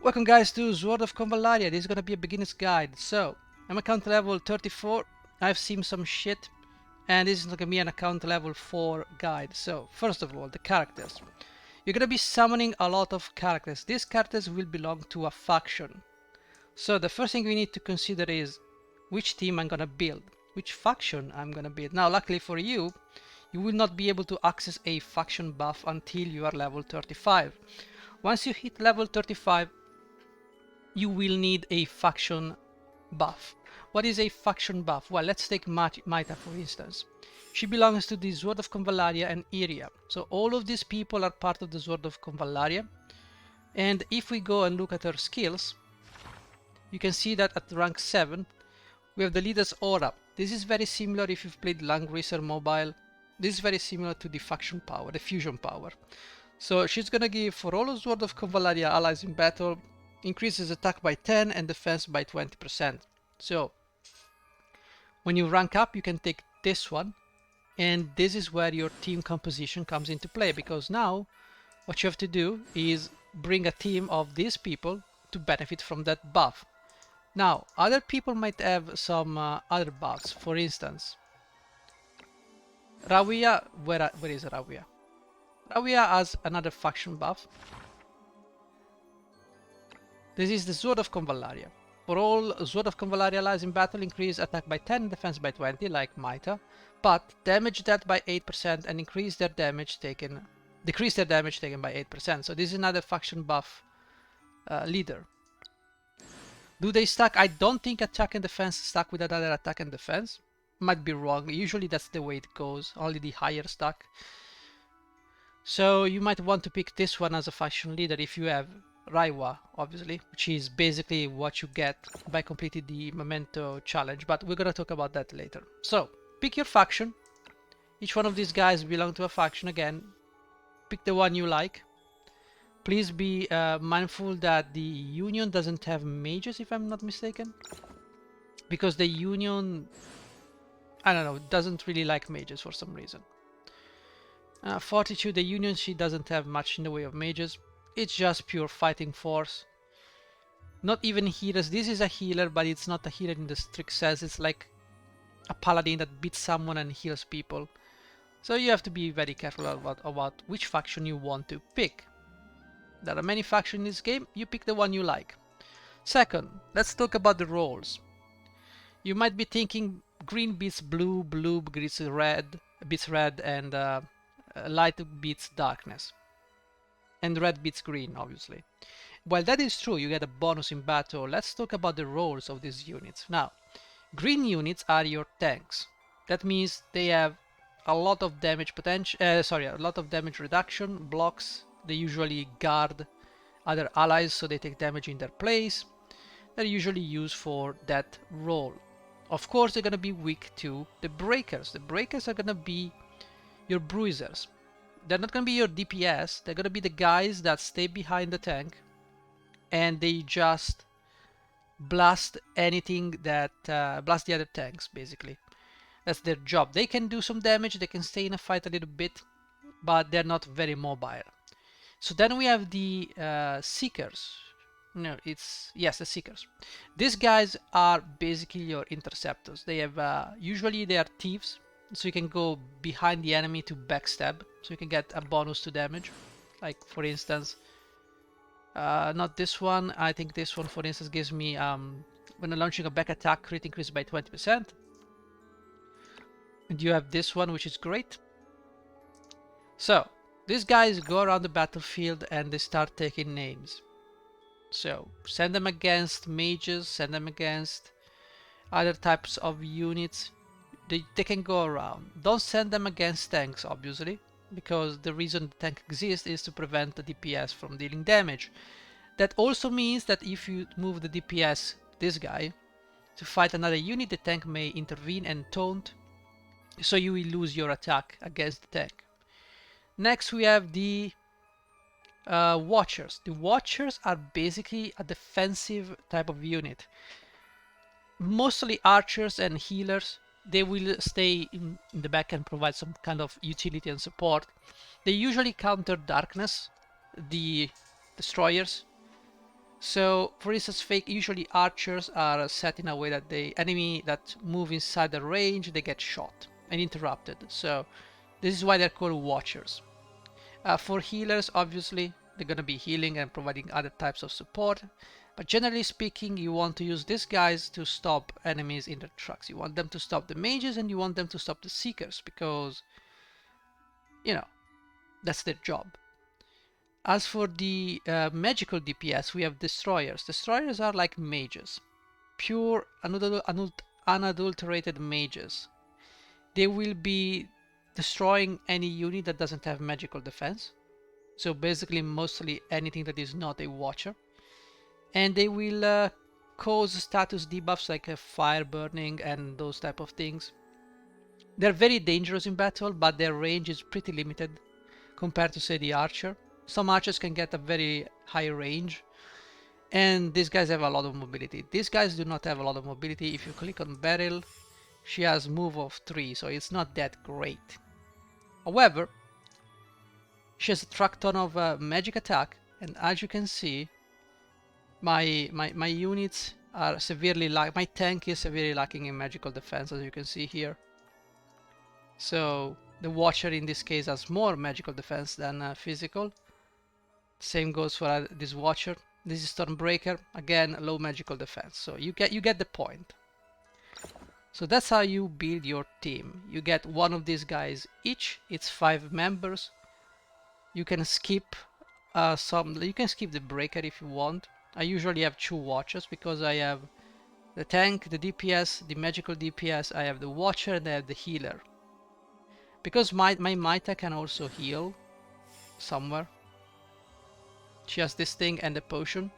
Welcome guys to Sword of Convallaria. This is gonna be a beginner's guide. So, I'm account level 34. I've seen some shit, and this is gonna be an account level 4 guide. So, first of all, the characters. You're gonna be summoning a lot of characters. These characters will belong to a faction. So, the first thing we need to consider is which team I'm gonna build, which faction I'm gonna build. Now, luckily for you, you will not be able to access a faction buff until you are level 35. Once you hit level 35, you will need a faction buff. What is a faction buff? Well, let's take Maita for instance. She belongs to the Sword of Convallaria and Iria. So all of these people are part of the Sword of Convallaria. And if we go and look at her skills, you can see that at rank 7, we have the leader's aura. This is very similar if you've played Langracer Mobile. This is very similar to the faction power, the fusion power. So she's gonna give for all of Sword of Convallaria allies in battle, increases attack by 10 and defense by 20%. So when you rank up, you can take this one, and this is where your team composition comes into play, because now what you have to do is bring a team of these people to benefit from that buff. Now, other people might have some other buffs. For instance, Rawia, where is Rawia? Rawia has another faction buff. This is the Sword of Convallaria. For all Sword of Convallaria allies in battle, increase attack by 10, defense by 20, like Maita, but damage dealt by 8% and decrease their damage taken by 8%. So this is another faction buff leader. Do they stack? I don't think attack and defense stack with another attack and defense. Might be wrong. Usually that's the way it goes. Only the higher stack. So you might want to pick this one as a faction leader if you have Raiwa, obviously, which is basically what you get by completing the Memento challenge, but we're gonna talk about that later. So, pick your faction. Each one of these guys belong to a faction again. Pick the one you like. Please be mindful that the Union doesn't have mages, if I'm not mistaken. Because the Union, I don't know, doesn't really like mages for some reason. Fortitude, the Union, she doesn't have much in the way of mages. It's just pure fighting force. Not even healers. This is a healer, but it's not a healer in the strict sense. It's like a paladin that beats someone and heals people. So you have to be very careful about which faction you want to pick. There are many factions in this game. You pick the one you like. Second, let's talk about the roles. You might be thinking green beats blue, blue beats red, and light beats darkness. And red beats green, obviously. While that is true, you get a bonus in battle. Let's talk about the roles of these units. Now, green units are your tanks. That means they have a lot of damage potential. A lot of damage reduction blocks. They usually guard other allies, so they take damage in their place. They're usually used for that role. Of course, they're gonna be weak to the breakers. The breakers are gonna be your bruisers. They're not going to be your DPS, they're going to be the guys that stay behind the tank and they just blast anything that, blast the other tanks basically. That's their job. They can do some damage, they can stay in a fight a little bit, but they're not very mobile. So then we have the Seekers. No, yes, the Seekers. These guys are basically your interceptors. They have, usually they are thieves. So you can go behind the enemy to backstab, so you can get a bonus to damage. Like for instance, not this one, I think this one for instance gives me, when launching a back attack, crit increase by 20%. And you have this one, which is great. So, these guys go around the battlefield and they start taking names. So, send them against mages, send them against other types of units. They can go around. Don't send them against tanks, obviously, because the reason the tank exists is to prevent the DPS from dealing damage. That also means that if you move the DPS, this guy, to fight another unit, the tank may intervene and taunt, so you will lose your attack against the tank. Next we have the Watchers. The Watchers are basically a defensive type of unit. Mostly archers and healers. They will stay in the back and provide some kind of utility and support. They usually counter darkness, the destroyers, So for instance, fake usually archers are set in a way that the enemy that move inside the range, they get shot and interrupted. So this is why they're called watchers. For healers, obviously they're going to be healing and providing other types of support, but generally speaking, you want to use these guys to stop enemies in their tracks. You want them to stop the mages and you want them to stop the seekers, because you know that's their job. As for the magical DPS, we have destroyers. Destroyers are like mages, pure unadulterated mages. They will be destroying any unit that doesn't have magical defense, so basically mostly anything that is not a watcher, and they will cause status debuffs like fire burning and those type of things. They're very dangerous in battle, but their range is pretty limited compared to, say, the archer. Some archers can get a very high range, and these guys have a lot of mobility. These guys do not have a lot of mobility. If you click on Beryl, she has move of 3, so it's not that great. However, she has a truck ton of magic attack, and as you can see, my units are severely my tank is severely lacking in magical defense, as you can see here. So the watcher in this case has more magical defense than physical. Same goes for this watcher. This is Stormbreaker, again low magical defense. So you get the point. So that's how you build your team. You get one of these guys each. It's 5 members. You can skip you can skip the breaker if you want. I usually have 2 watchers because I have the tank, the DPS, the magical DPS, I have the watcher, and I have the healer. Because my Maita can also heal somewhere. She has this thing and the potion.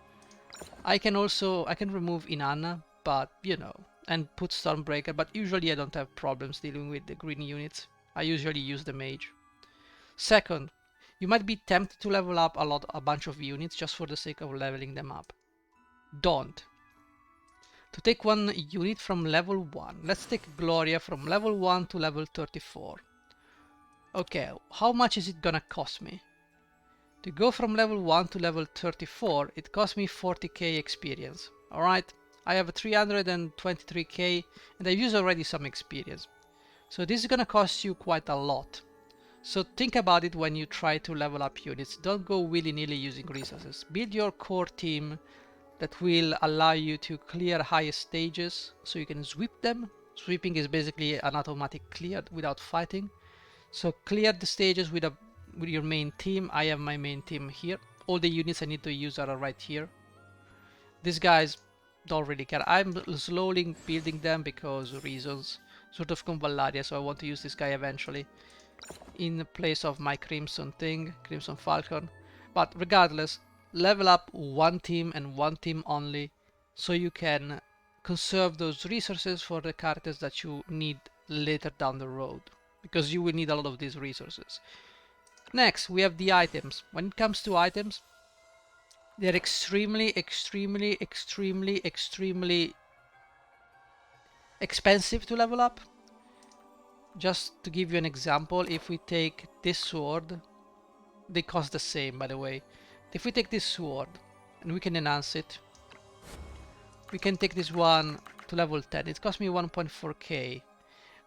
I can remove Inanna, but you know, and put Stormbreaker, but usually I don't have problems dealing with the green units. I usually use the mage. Second, you might be tempted to level up a bunch of units just for the sake of leveling them up. Don't. To take one unit from level 1, let's take Gloria from level 1 to level 34. Okay, how much is it gonna cost me? To go from level 1 to level 34, it cost me 40k experience. Alright, I have 323k and I've used already some experience. So this is gonna cost you quite a lot. So think about it when you try to level up units. Don't go willy-nilly using resources. Build your core team that will allow you to clear higher stages so you can sweep them. Sweeping is basically an automatic clear without fighting. So clear the stages with your main team. I have my main team here. All the units I need to use are right here. These guys don't really care. I'm slowly building them because reasons. Sort of Convallaria, so I want to use this guy eventually in place of my Crimson thing, Crimson Falcon. But regardless, level up one team and one team only so you can conserve those resources for the characters that you need later down the road, because you will need a lot of these resources. Next, we have the items. When it comes to items, they're extremely expensive to level up. Just to give you an example, if we take this sword, they cost the same, by the way. If we take this sword and we can enhance it, we can take this one to level 10. It cost me 1.4k.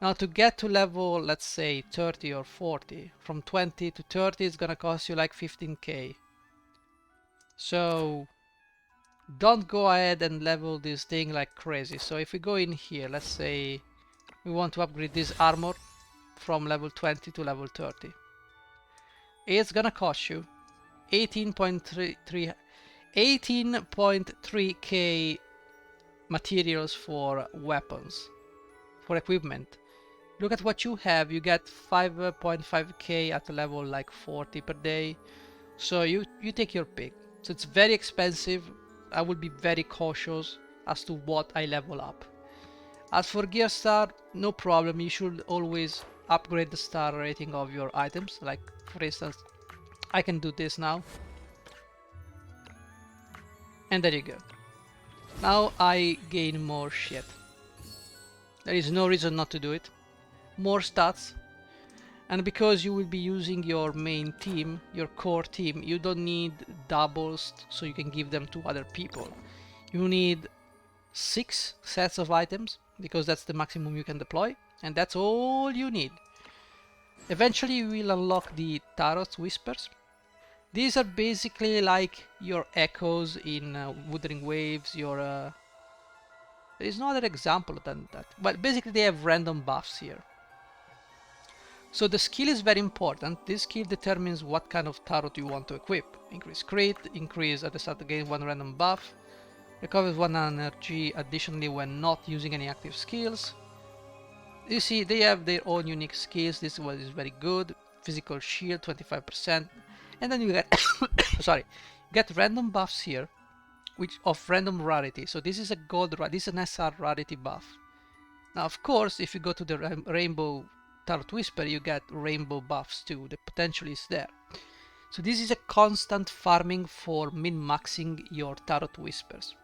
Now to get to level, let's say 30 or 40, from 20 to 30 it's gonna cost you like 15k. So don't go ahead and level this thing like crazy. So if we go in here, let's say we want to upgrade this armor from level 20 to level 30. It's gonna cost you 18.3k materials for weapons, for equipment. Look at what you have. You get 5.5k at a level like 40 per day. So you take your pick. So it's very expensive. I will be very cautious as to what I level up. As for gear star, no problem. You should always upgrade the star rating of your items. Like for instance, I can do this now. And there you go. Now I gain more shit. There is no reason not to do it. More stats. And because you will be using your main team, your core team, you don't need doubles so you can give them to other people. You need 6 sets of items because that's the maximum you can deploy, and that's all you need. Eventually you will unlock the Tarot Whispers. These are basically like your echoes in Wuthering Waves, your there is no other example than that, but basically they have random buffs here. So the skill is very important. This skill determines what kind of tarot you want to equip. Increase crit, increase at the start of the game 1 random buff, recovers 1 energy additionally when not using any active skills. You see, they have their own unique skills. This one is very good. Physical shield 25%, and then you get sorry, get random buffs here, which of random rarity. So this is a gold, this is an SR rarity buff. Now, of course, if you go to the Rainbow Tarot Whisper, you get rainbow buffs too. The potential is there. So this is a constant farming for min-maxing your Tarot Whispers.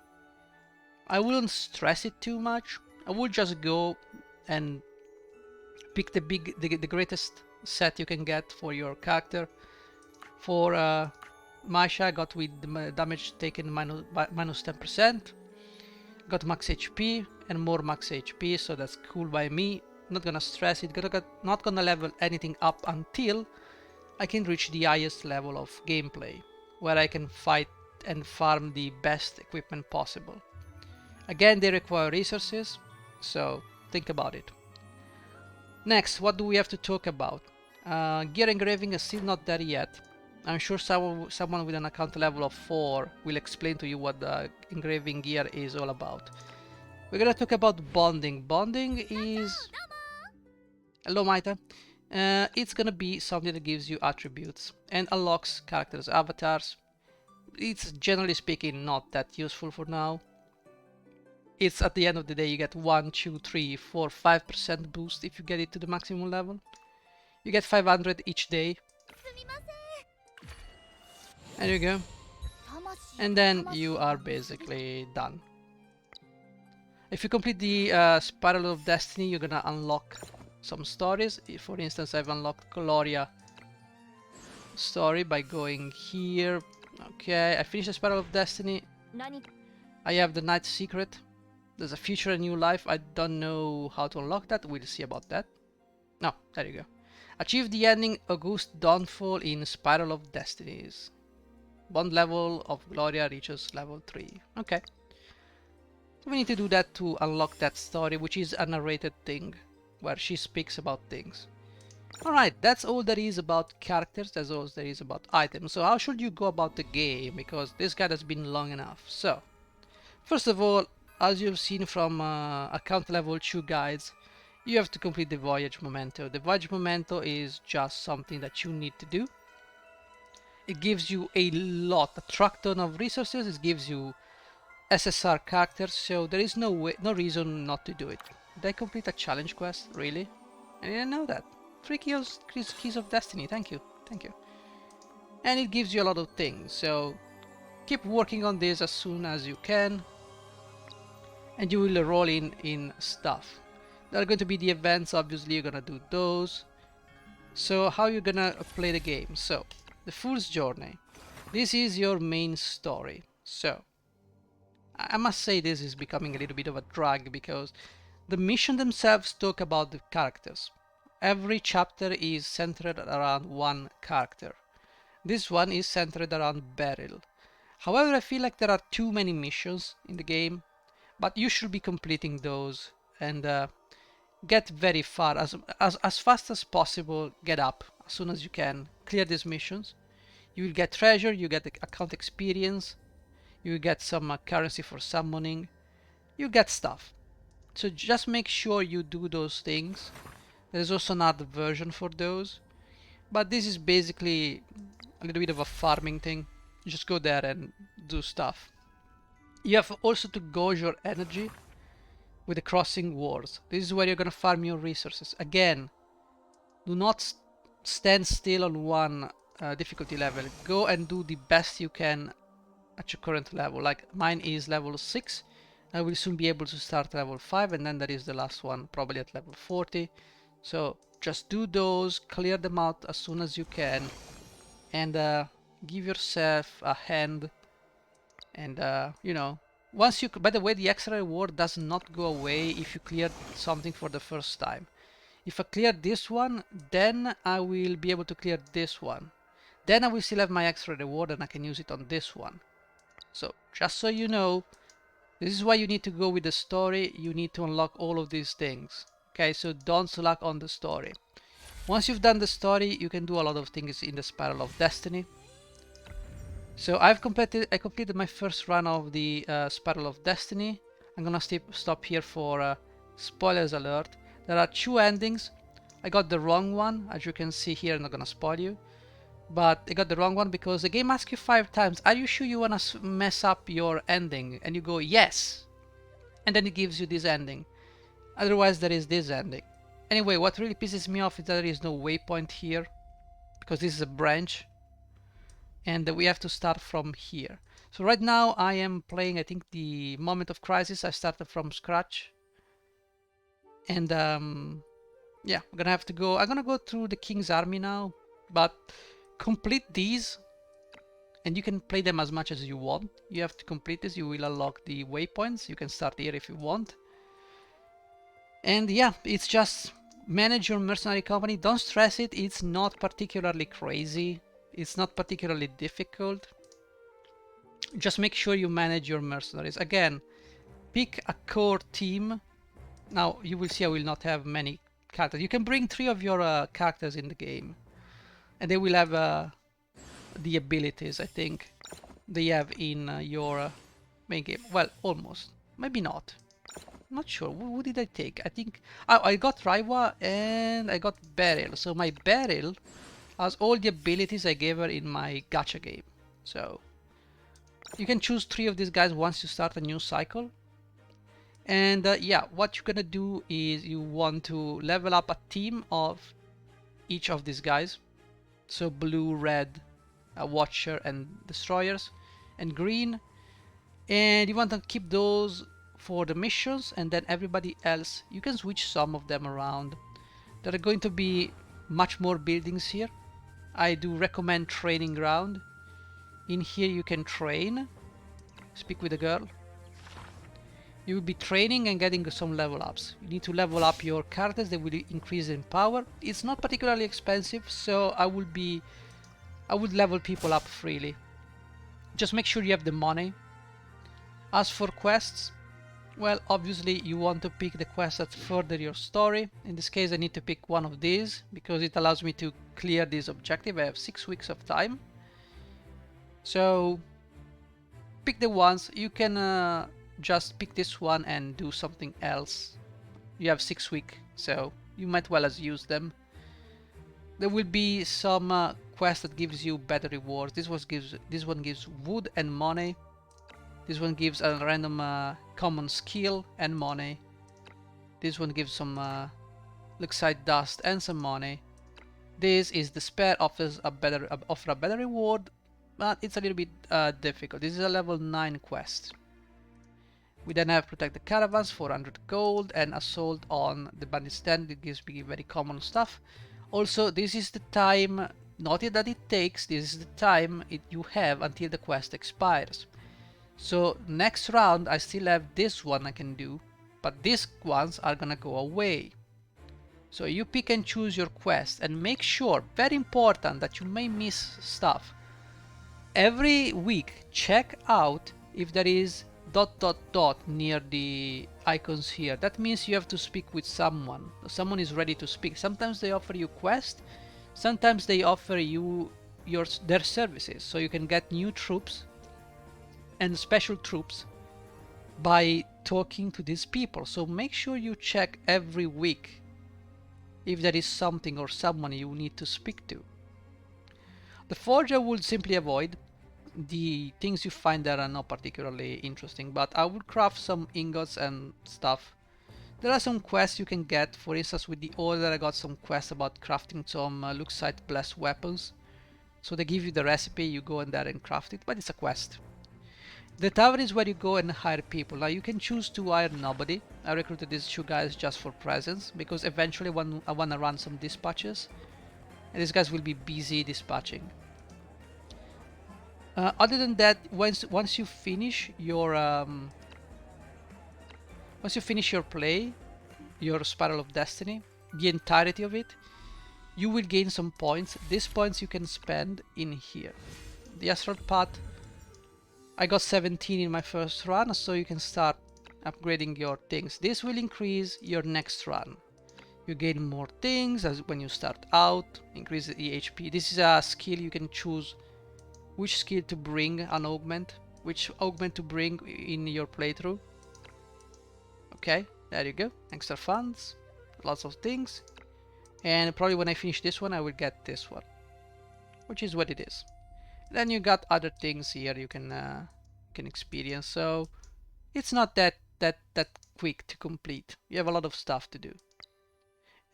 I wouldn't stress it too much. I would just go and pick the greatest set you can get for your character. For Masha, I got with the damage taken minus 10%. Got max HP and more max HP, so that's cool by me. Not gonna stress it, not gonna level anything up until I can reach the highest level of gameplay, where I can fight and farm the best equipment possible. Again, they require resources, so think about it. Next, what do we have to talk about? Gear engraving is still not there yet. I'm sure someone with an account level of 4 will explain to you what the engraving gear is all about. We're gonna talk about bonding. Bonding is... Hello, Maita. It's gonna be something that gives you attributes and unlocks characters' avatars. It's generally speaking not that useful for now. It's at the end of the day you get 1, 2, 3, 4, 5% boost if you get it to the maximum level. You get 500 each day. There you go. And then you are basically done. If you complete the Spiral of Destiny, you're gonna unlock some stories. For instance, I've unlocked Convallaria story by going here. Okay, I finished the Spiral of Destiny. I have the Night Secret. There's a future and new life. I don't know how to unlock that. We'll see about that. No, there you go. Achieve the ending August Dawnfall in Spiral of Destinies. Bond level of Gloria reaches level 3. Okay. So we need to do that to unlock that story, which is a narrated thing, where she speaks about things. Alright, that's all there is about characters, that's all there is about items. So how should you go about the game? Because this guide has been long enough. So, first of all, as you've seen from account level 2 guides, you have to complete the Voyage Memento. The Voyage Memento is just something that you need to do. It gives you a truck ton of resources, it gives you SSR characters, so there is no reason not to do it. Did I complete a challenge quest? Really? I didn't know that. 3 keys of destiny, thank you. And it gives you a lot of things, so keep working on this as soon as you can. And you will roll in stuff. There are going to be the events, obviously you're gonna do those. So how you're gonna play the game? So, the Fool's Journey. This is your main story. So, I must say this is becoming a little bit of a drag because the mission themselves talk about the characters. Every chapter is centered around one character. This one is centered around Beryl. However, I feel like there are too many missions in the game, but you should be completing those and get very far, as fast as possible. Get up as soon as you can, clear these missions. You will get treasure, you get account experience, you get some currency for summoning, you get stuff. So just make sure you do those things. There's also another version for those, but this is basically a little bit of a farming thing. You just go there and do stuff. You have also to gauge your energy with the crossing wars. This is where you're gonna farm your resources. Again, do not stand still on one difficulty level. Go and do the best you can at your current level. Like mine is level 6. I will soon be able to start level 5, and then there is the last one probably at level 40. So just do those, clear them out as soon as you can, and give yourself a hand. And you know, once you, by the way, the extra reward does not go away if you clear something for the first time. If I clear this one, then I will be able to clear this one. Then I will still have my extra reward and I can use it on this one. So just so you know, this is why you need to go with the story. You need to unlock all of these things. Okay, so don't slack on the story. Once you've done the story, you can do a lot of things in the Spiral of Destiny. So I completed my first run of the Spiral of Destiny. I'm gonna stop here for spoilers alert. There are 2 endings. I got the wrong one, as you can see here. I'm not gonna spoil you, but I got the wrong one because the game asks you 5 times, are you sure you wanna mess up your ending? And you go yes, and then it gives you this ending. Otherwise there is this ending. Anyway, what really pisses me off is that there is no waypoint here, because this is a branch and we have to start from here. So right now I am playing, I think, the Moment of Crisis. I started from scratch, and yeah, I'm gonna have to go. I'm gonna go through the King's Army now, but complete these and you can play them as much as you want. You have to complete this. You will unlock the waypoints. You can start here if you want. And yeah, it's just manage your mercenary company. Don't stress it. It's not particularly crazy. It's not particularly difficult. Just make sure you manage your mercenaries. Again, pick a core team. Now you will see I will not have many characters. You can bring 3 of your characters in the game, and they will have the abilities, I think, they have in your main game. Well, almost. Maybe not. I'm not sure. Who did I take? I think I got Raiwa and I got Beryl. So my Beryl has all the abilities I gave her in my gacha game. So you can choose 3 of these guys once you start a new cycle. And yeah, what you're gonna do is you want to level up a team of each of these guys. So blue, red, Watcher and Destroyers, and green. And you want to keep those for the missions, and then everybody else, you can switch some of them around. There are going to be much more buildings here. I do recommend training ground. In here you can train, speak with a girl. You will be training and getting some level ups. You need to level up your characters, they will increase in power. It's not particularly expensive, so I would level people up freely. Just make sure you have the money. As for quests, well, obviously you want to pick the quests that further your story. In this case I need to pick one of these because it allows me to clear this objective. I have 6 weeks of time. So pick the ones. You can just pick this one and do something else. You have 6 weeks, so you might well as use them. There will be some quest that gives you better rewards. This one gives wood and money. This one gives a random common skill and money. This one gives some Luxite dust and some money. This is the spare, offers a better reward, but it's a little bit difficult. This is a level 9 quest. We then have Protect the Caravans, 400 gold, and Assault on the Bandit Stand. It gives me very common stuff. Also, this is the time, not that it takes, this is the time you have until the quest expires. So next round I still have this one I can do, but these ones are gonna go away. So you pick and choose your quest and make sure, very important, that you may miss stuff. Every week check out if there is ... near the icons here. That means you have to speak with someone. Someone is ready to speak. Sometimes they offer you quest, sometimes they offer you their services, so you can get new troops and special troops by talking to these people. So make sure you check every week if there is something or someone you need to speak to. The forger would simply avoid. The things you find there are not particularly interesting, but I would craft some ingots and stuff. There are some quests you can get. For instance, with the order I got some quests about crafting some Luxite blessed weapons. So they give you the recipe, you go in there and craft it, but it's a quest. The tavern is where you go and hire people. Now you can choose to hire nobody. I recruited these two guys just for presence because eventually when I want to run some dispatches and these guys will be busy dispatching. Other than that, once you finish your play, your Spiral of Destiny, the entirety of it, you will gain some points. These points you can spend in here. The Astral Path, I got 17 in my first run, so you can start upgrading your things. This will increase your next run. You gain more things as when you start out, increase the HP. This is a skill you can choose which skill to bring an augment, which augment to bring in your playthrough. Okay, there you go. Extra funds, lots of things. And probably when I finish this one, I will get this one, which is what it is. Then you got other things here you can experience. So it's not that quick to complete. You have a lot of stuff to do.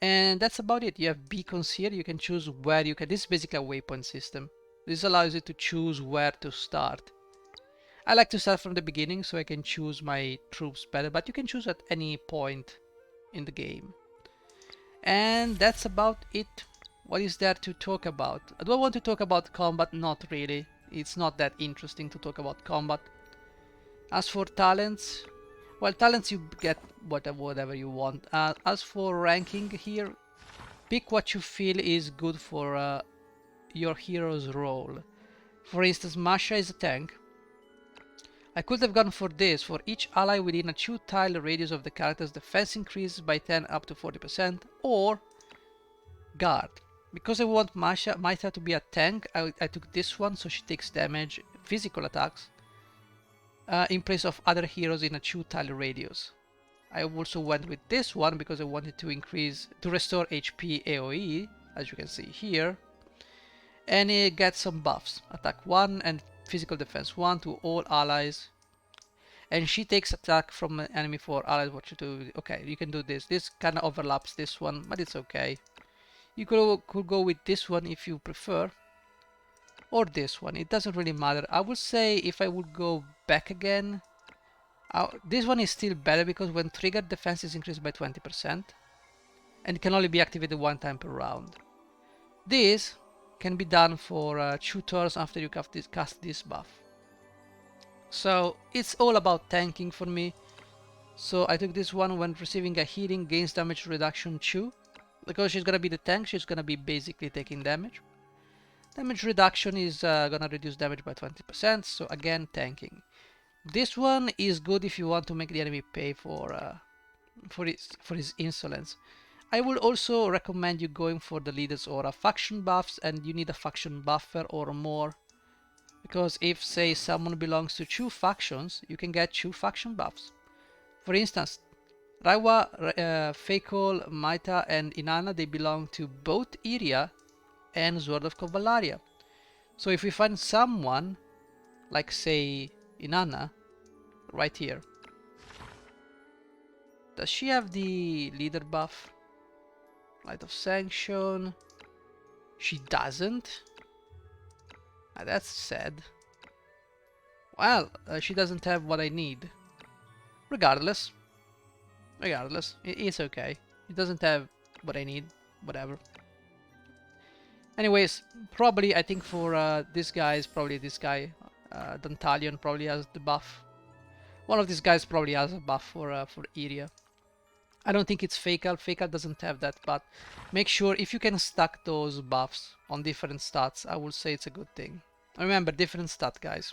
And that's about it. You have beacons here. You can choose where you can. This is basically a waypoint system. This allows you to choose where to start. I like to start from the beginning so I can choose my troops better, but you can choose at any point in the game. And that's about it. What is there to talk about? Do I want to talk about combat? Not really. It's not that interesting to talk about combat. As for talents, well, talents you get whatever you want. As for ranking here, pick what you feel is good for your hero's role. For instance, Masha is a tank. I could have gone for this. For each ally within a 2-tile radius of the character's defense increases by 10 up to 40%, or guard. Because I want Masha to be a tank, I took this one so she takes damage, physical attacks, in place of other heroes in a 2-tile radius. I also went with this one because I wanted to restore HP AoE, as you can see here. And it gets some buffs, attack 1 and physical defense 1 to all allies. And she takes attack from an enemy for allies. What you do? Okay, you can do this. This kind of overlaps this one, but it's okay. You could go with this one if you prefer, or this one. It doesn't really matter. I would say if I would go back again, this one is still better because when triggered, defense is increased by 20%, and it can only be activated one time per round. This can be done for 2 turns after you cast this buff. So it's all about tanking for me. So I took this one. When receiving a healing, gains damage reduction 2. Because she's gonna be the tank, she's gonna be basically taking damage. Damage reduction is gonna reduce damage by 20%, so again tanking. This one is good if you want to make the enemy pay for his insolence. I would also recommend you going for the leader's aura faction buffs, and you need a faction buffer or more. Because if, say, someone belongs to 2 factions, you can get 2 faction buffs. For instance, Raiwa, Feikol, Maita, and Inanna, they belong to both Iria and Sword of Convallaria. So if we find someone, like say Inanna, right here, does she have the leader buff? Light of Sanction. She doesn't. That's sad. Well, she doesn't have what I need. Regardless, it's okay. It doesn't have what I need, whatever. Anyways, probably I think for this guy, Dantalion probably has the buff. One of these guys probably has a buff for Iria. I don't think it's Feikal. Feikal doesn't have that, but make sure if you can stack those buffs on different stats, I would say it's a good thing. Remember, different stat, guys.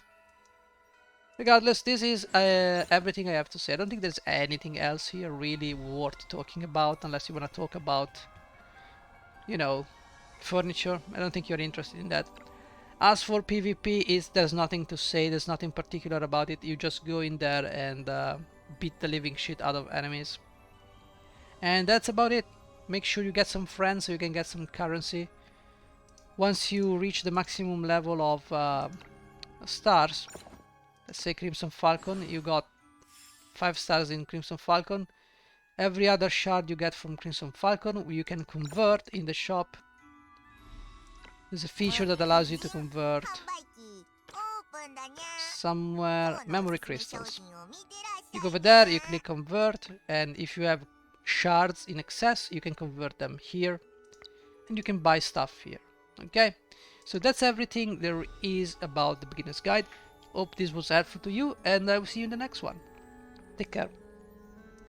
Regardless, this is everything I have to say. I don't think there's anything else here really worth talking about, unless you want to talk about, you know, furniture. I don't think you're interested in that. As for PvP, there's nothing to say. There's nothing particular about it. You just go in there and beat the living shit out of enemies. And that's about it. Make sure you get some friends so you can get some currency. Once you reach the maximum level of stars, let's say Crimson Falcon, you got 5 stars in Crimson Falcon. Every other shard you get from Crimson Falcon, you can convert in the shop. There's a feature that allows you to convert somewhere, memory crystals. You go over there, you click convert, and if you have shards in excess, you can convert them here, and you can buy stuff here. Okay, so that's everything there is about the beginner's guide. Hope this was helpful to you, and I will see you in the next one. Take care.